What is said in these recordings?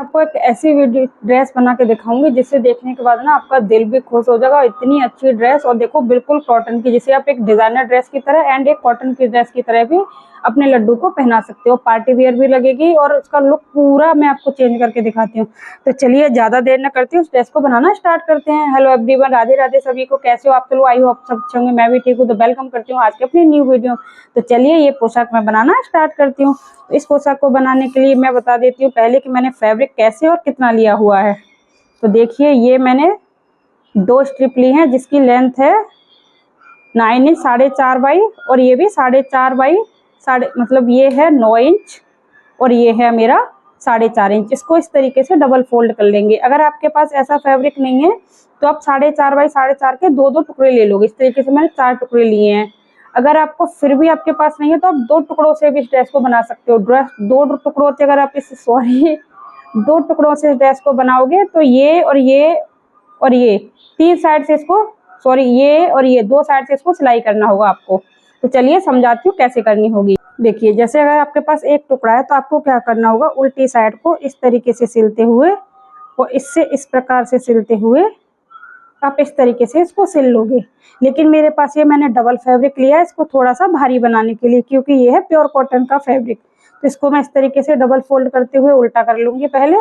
आपको एक ऐसी वीडियो ड्रेस बना के दिखाऊंगी जिससे देखने के बाद ना आपका दिल भी खुश हो जाएगा। इतनी अच्छी ड्रेस, और देखो बिल्कुल कॉटन की, जिसे आप एक डिजाइनर ड्रेस की तरह एंड एक कॉटन की ड्रेस की तरह भी अपने लड्डू को पहना सकते हो। पार्टी वियर भी लगेगी और उसका लुक पूरा मैं आपको चेंज करके दिखाती हूँ। तो चलिए ज्यादा देर न करती हूँ, उस ड्रेस को बनाना स्टार्ट करते हैं। हेलो एवरीवन, राधे राधे सभी को। कैसे हो आप? चलो आई होप सब अच्छे होंगे, मैं भी ठीक हूँ। तो वेलकम करती हूँ आज के अपनी न्यू वीडियो। तो चलिए ये पोशाक मैं बनाना स्टार्ट करती हूँ। इस पोशाक को बनाने के लिए मैं बता देती हूँ पहले कि मैंने फैब्रिक कैसे और कितना लिया हुआ है। तो देखिए ये मैंने 2 स्ट्रिप ली हैं जिसकी लेंथ है 9 इंच 4.5 बाई, और ये भी 4.5 बाई मतलब ये है 9 इंच और ये है मेरा 4.5 इंच। इसको इस तरीके से डबल फोल्ड कर लेंगे। अगर आपके पास ऐसा फैब्रिक नहीं है तो आप 4.5 बाई 4.5 के 2 टुकड़े ले लोगे। इस तरीके से मैंने 4 टुकड़े लिए हैं। अगर आपको फिर भी आपके पास नहीं है तो आप 2 टुकड़ों से भी इस ड्रेस को बना सकते हो। ड्रेस 2 टुकड़ों से अगर आप 2 टुकड़ों से इस ड्रेस को बनाओगे तो ये और ये 3 साइड से इसको ये और ये 2 साइड से इसको सिलाई करना होगा आपको। तो चलिए समझाती हूँ कैसे करनी होगी। देखिए जैसे अगर आपके पास एक टुकड़ा है तो आपको क्या करना होगा, उल्टी साइड को इस तरीके से सिलते हुए और इससे इस प्रकार से सिलते हुए आप इस तरीके से इसको सिल लोगे। लेकिन मेरे पास ये मैंने डबल फैब्रिक लिया है इसको थोड़ा सा भारी बनाने के लिए, क्योंकि ये है प्योर कॉटन का फैब्रिक। तो इसको मैं इस तरीके से डबल फोल्ड करते हुए उल्टा कर लूंगी पहले,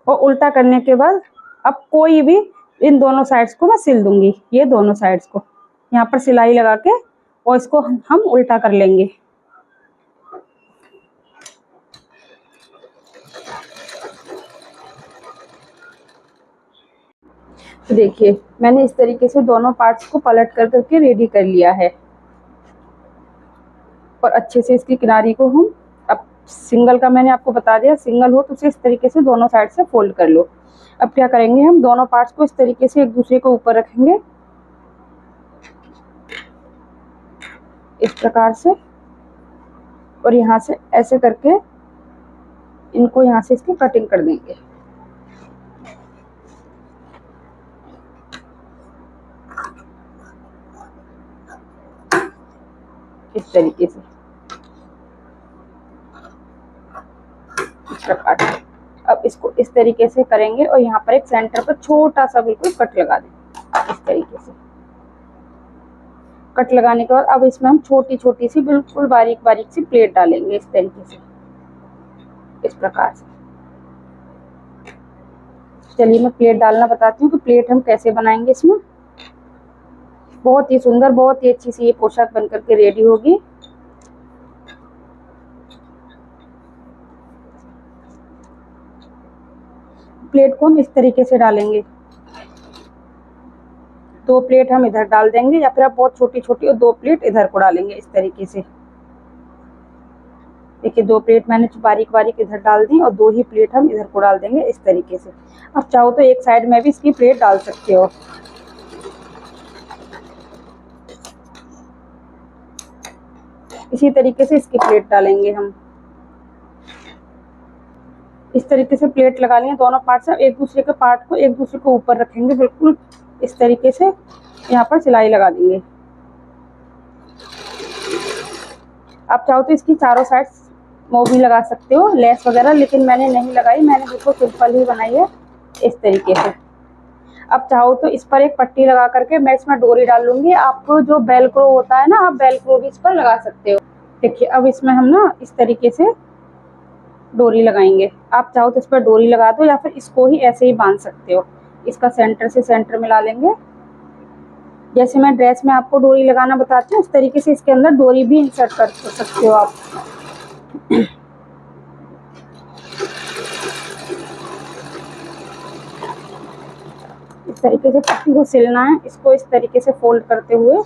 और उल्टा करने के बाद अब कोई भी इन दोनों साइड्स को मैं सिल दूंगी। ये दोनों साइड्स को यहाँ पर सिलाई लगा के और इसको हम उल्टा कर लेंगे। तो देखिए मैंने इस तरीके से दोनों पार्ट्स को पलट कर करके रेडी कर लिया है, और अच्छे से इसकी किनारी को हम अब सिंगल का मैंने आपको बता दिया, सिंगल हो तो उसे इस तरीके से दोनों साइड से फोल्ड कर लो। अब क्या करेंगे, हम दोनों पार्ट्स को इस तरीके से एक दूसरे को ऊपर रखेंगे इस प्रकार से, और यहाँ से ऐसे करके इनको यहाँ से इसकी कटिंग कर देंगे। इस तरीके से इस प्रकार से अब इसको इस तरीके से करेंगे और यहाँ पर एक सेंटर पर छोटा सा बिल्कुल कट लगा दें। इस तरीके से कट लगाने के बाद अब इसमें हम छोटी छोटी सी बिल्कुल बारीक बारीक सी प्लेट डालेंगे इस तरीके से, इस प्रकार से। चलिए मैं प्लेट डालना बताती हूँ कि प्लेट हम कैसे बनाएंगे। इसमें बहुत ही सुंदर, बहुत ही अच्छी सी ये पोशाक बनकर के रेडी होगी। प्लेट को हम इस तरीके से डालेंगे, 2 प्लेट हम इधर डाल देंगे, या फिर आप बहुत छोटी छोटी और 2 प्लेट इधर को डालेंगे इस तरीके से। देखिए 2 प्लेट मैंने बारीक बारीक इधर डाल दी और 2 ही प्लेट हम इधर को डाल देंगे इस तरीके से। अब चाहो तो एक साइड में भी इसकी प्लेट डाल सकते हो। इसी तरीके से इसकी प्लेट डालेंगे हम। इस तरीके से प्लेट लगा लेंगे दोनों पार्ट से। एक दूसरे के पार्ट को एक दूसरे को ऊपर रखेंगे बिल्कुल इस तरीके से, यहाँ पर सिलाई लगा देंगे। आप चाहो तो इसकी चारों साइड्स वो भी लगा सकते हो लेस वगैरह, लेकिन मैंने नहीं लगाई, मैंने बिल्कुल सिंपल ही बनाई है इस तरीके से। अब चाहो तो इस पर एक पट्टी लगा करके मैं इसमें डोरी डाल लूंगी। आपको जो बेलक्रो होता है ना, आप बेलक्रो भी इस पर लगा सकते हो। देखिए अब इसमें हम ना इस तरीके से डोरी लगाएंगे। आप चाहो तो इस पर डोरी लगा दो, या फिर इसको ही ऐसे ही बांध सकते हो। इसका सेंटर से सेंटर मिला लेंगे। जैसे मैं ड्रेस में आपको डोरी लगाना बताती हूँ उस तरीके से इसके अंदर डोरी भी इंसर्ट कर सकते हो आप। इस तरीके से पट्टी को सिलना है। इसको इस तरीके से फोल्ड करते हुए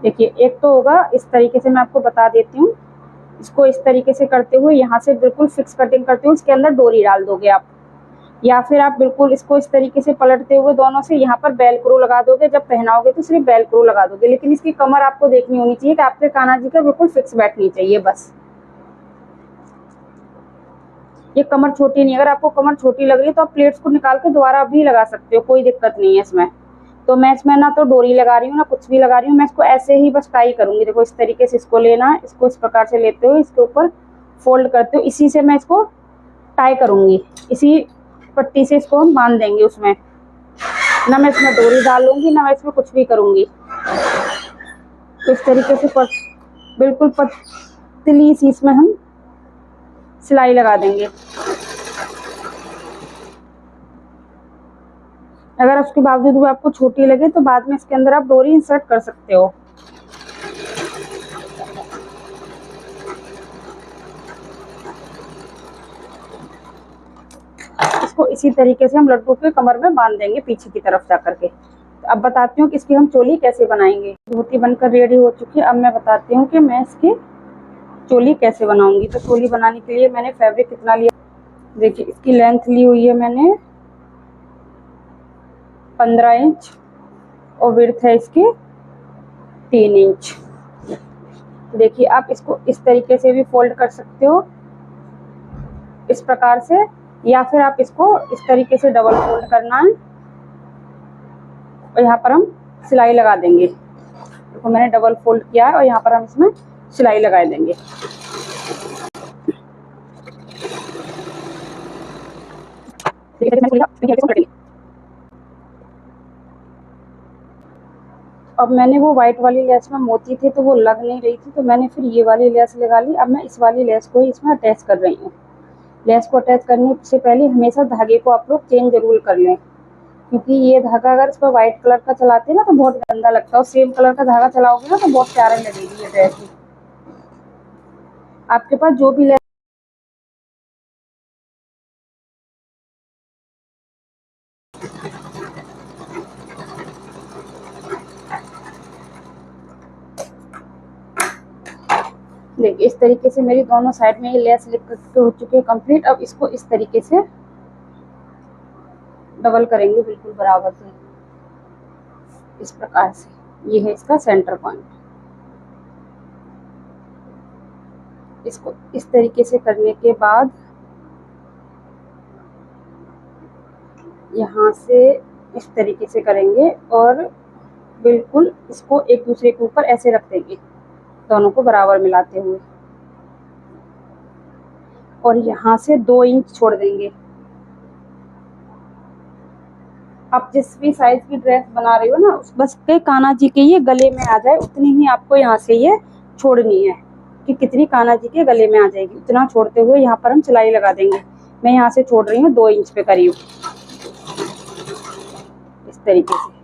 देखिए, एक तो होगा इस तरीके से, मैं आपको बता देती हूँ। इसको इस तरीके से करते हुए यहाँ से बिल्कुल फिक्स कटिंग करते हुए इसके अंदर डोरी डाल दोगे आप, या फिर आप बिल्कुल इसको इस तरीके से पलटते हुए दोनों से यहाँ पर बेलक्रो लगा दोगे। जब पहनाओगे तो सिर्फ बेलक्रो लगा दोगे, लेकिन इसकी कमर आपको देखनी होनी चाहिए कि आपके कान्हा जी का बिल्कुल फिक्स बैठनी चाहिए बस। ये कमर छोटी नहीं, अगर आपको कमर छोटी लग रही है तो आप प्लेट्स को निकाल के दोबारा भी लगा सकते हो, कोई दिक्कत नहीं है इसमें। तो मैं इसमें ना तो डोरी लगा रही हूँ ना कुछ भी लगा रही हूँ, मैं इसको ऐसे ही बस टाई करूंगी। देखो इस तरीके से इसको लेना है, इसको इस प्रकार से लेते हुए इसके ऊपर फोल्ड करते हो, इसी से मैं इसको टाई करूँगी। इसी पट्टी से इसको हम बांध देंगे उसमें, ना मैं इसमें डोरी डालूंगी ना मैं इसमें कुछ भी करूँगी। तो इस तरीके से बिल्कुल पतली सी इसमें हम सिलाई लगा देंगे। अगर उसके बावजूद भी आपको छोटी लगे तो बाद में इसके अंदर आप डोरी इंसर्ट कर सकते हो। इसको इसी तरीके से हम लड्डू के कमर में बांध देंगे पीछे की तरफ जा करके। तो अब बताती हूँ कि इसकी हम चोली कैसे बनाएंगे। धोती बनकर रेडी हो चुकी है। अब मैं बताती हूँ कि मैं इसकी चोली कैसे बनाऊंगी। तो चोली बनाने के लिए मैंने फैब्रिक कितना लिया, देखिए इसकी लेंथ ली हुई है मैंने 15 इंच और विड्थ है इसकी 3 इंच। देखिए आप इसको इस तरीके से भी फोल्ड कर सकते हो, इस प्रकार से, या फिर आप इसको इस तरीके से डबल फोल्ड करना है और यहाँ पर हम सिलाई लगा देंगे। देखो मैंने डबल फोल्ड किया है और यहाँ पर हम इसमें सिलाई लगा देंगे। अब मैंने वो व्हाइट वाली लेस में मोती थे तो वो लग नहीं रही थी, तो मैंने फिर ये वाली लेस लगा ली। अब मैं इस वाली लेस को ही इसमें अटैच कर रही हूँ। लेस को अटैच करने से पहले हमेशा धागे को आप लोग चेंज जरूर कर लें, क्योंकि ये धागा अगर इस पर व्हाइट कलर का चलाते हैं ना तो बहुत गंदा लगता है, और सेम कलर का धागा चलाओगे ना तो बहुत प्यारा लगेगी ये ड्रेस। आपके पास जो भी लेस देखिए इस तरीके से मेरी दोनों साइड में ये लेस लिप करके हो चुकी है कंप्लीट। अब इसको इस तरीके से डबल करेंगे बिल्कुल बराबर से, इस प्रकार से। ये है इसका सेंटर पॉइंट। इसको इस तरीके से करने के बाद यहाँ से इस तरीके से करेंगे और बिल्कुल इसको एक दूसरे के ऊपर ऐसे रख देंगे, दोनों को बराबर मिलाते हुए, और यहाँ से 2 इंच छोड़ देंगे। आप जिस भी साइज की ड्रेस बना रही हो ना, उस बस के कान्हा जी के ये गले में आ जाए उतनी ही आपको यहाँ से ये छोड़नी है, कि कितनी कान्हा जी के गले में आ जाएगी उतना छोड़ते हुए यहाँ पर हम सिलाई लगा देंगे। मैं यहाँ से छोड़ रही हूँ 2 इंच पे करीब, इस तरीके से।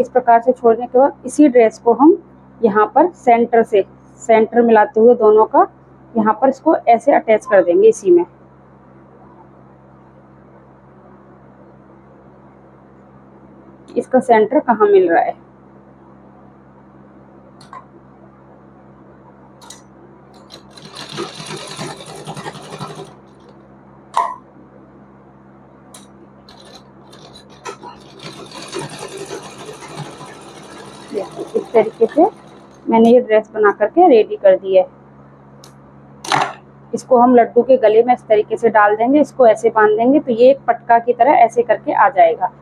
इस प्रकार से छोड़ने के बाद इसी ड्रेस को हम यहाँ पर सेंटर मिलाते हुए दोनों का यहाँ पर इसको ऐसे अटैच कर देंगे इसी में। इसका सेंटर कहाँ मिल रहा है, इस तरीके से मैंने ये ड्रेस बना करके रेडी कर दी है। इसको हम लड्डू के गले में इस तरीके से डाल देंगे, इसको ऐसे बांध देंगे तो ये एक पटका की तरह ऐसे करके आ जाएगा।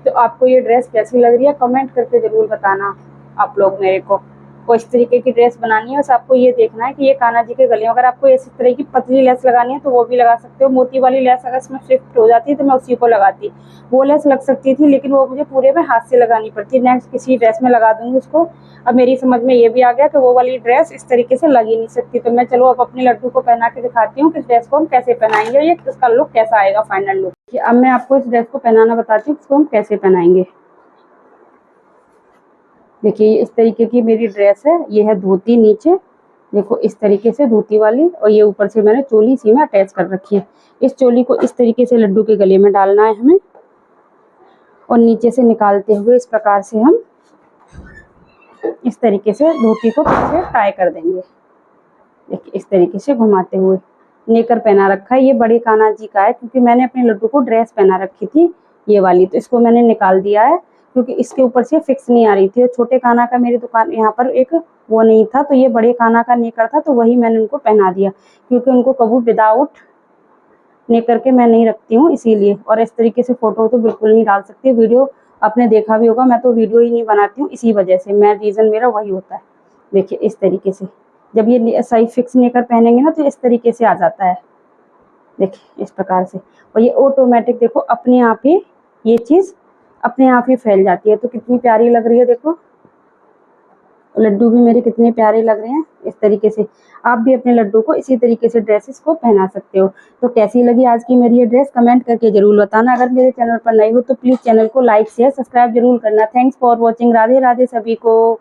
तो आपको ये ड्रेस कैसी लग रही है कमेंट करके जरूर बताना आप लोग मेरे को। इस तरीके की ड्रेस बनानी है, बस आपको ये देखना है कि ये कान्हा जी के गले में, अगर आपको इस तरह की पतली लेस लगानी है तो वो भी लगा सकते हो। मोती वाली लेस अगर इसमें शिफ्ट हो जाती है तो मैं उसी को लगाती, वो लेस लग सकती थी लेकिन वो मुझे पूरे में हाथ से लगानी पड़ती है। नेक्स्ट किसी ड्रेस में लगा दूंगी उसको। अब मेरी समझ में ये भी आ गया कि वो वाली ड्रेस इस तरीके से लग ही नहीं सकती। तो मैं चलो अब अपने लड्डू को पहना के दिखाती हूँ कि इस ड्रेस को हम कैसे पहनाएंगे, ये इसका लुक कैसा आएगा, फाइनल लुक। अब मैं आपको इस ड्रेस को पहनाना बताती हूँ इसको हम कैसे पहनाएंगे। देखिए इस तरीके की मेरी ड्रेस है, ये है धोती नीचे, देखो इस तरीके से धोती वाली, और ये ऊपर से मैंने चोली इसी में अटैच कर रखी है। इस चोली को इस तरीके से लड्डू के गले में डालना है हमें, और नीचे से निकालते हुए इस प्रकार से हम इस तरीके से धोती को पीछे टाई कर देंगे। देखिए इस तरीके से घुमाते हुए। नेकर पहना रखा है, ये बड़े कान्हा जी का है क्योंकि मैंने अपने लड्डू को ड्रेस पहना रखी थी ये वाली, तो इसको मैंने निकाल दिया है क्योंकि इसके ऊपर से फिक्स नहीं आ रही थी। छोटे कान्हा का मेरी दुकान यहाँ पर एक वो नहीं था, तो ये बड़े कान्हा का नेकर था, तो वही मैंने उनको पहना दिया क्योंकि उनको कभी विदाउट नेकर के मैं नहीं रखती हूँ इसीलिए। और इस तरीके से फोटो तो बिल्कुल नहीं डाल सकती, वीडियो आपने देखा भी होगा, मैं तो वीडियो ही नहीं बनाती हूँ इसी वजह से, मैं रीज़न मेरा वही होता है। देखिए इस तरीके से जब ये सही फिक्स नेकर पहनेंगे ना तो इस तरीके से आ जाता है, देखिए इस प्रकार से। और ये ऑटोमेटिक देखो अपने आप ही ये चीज़ अपने आप ही फैल जाती है। तो कितनी प्यारी लग रही है देखो, लड्डू भी मेरे कितने प्यारे लग रहे हैं इस तरीके से। आप भी अपने लड्डू को इसी तरीके से ड्रेसेस को पहना सकते हो। तो कैसी लगी आज की मेरी ये ड्रेस कमेंट करके जरूर बताना। अगर मेरे चैनल पर नए हो तो प्लीज़ चैनल को लाइक शेयर सब्सक्राइब जरूर करना। Thanks for watching. Radhe Radhe सभी को।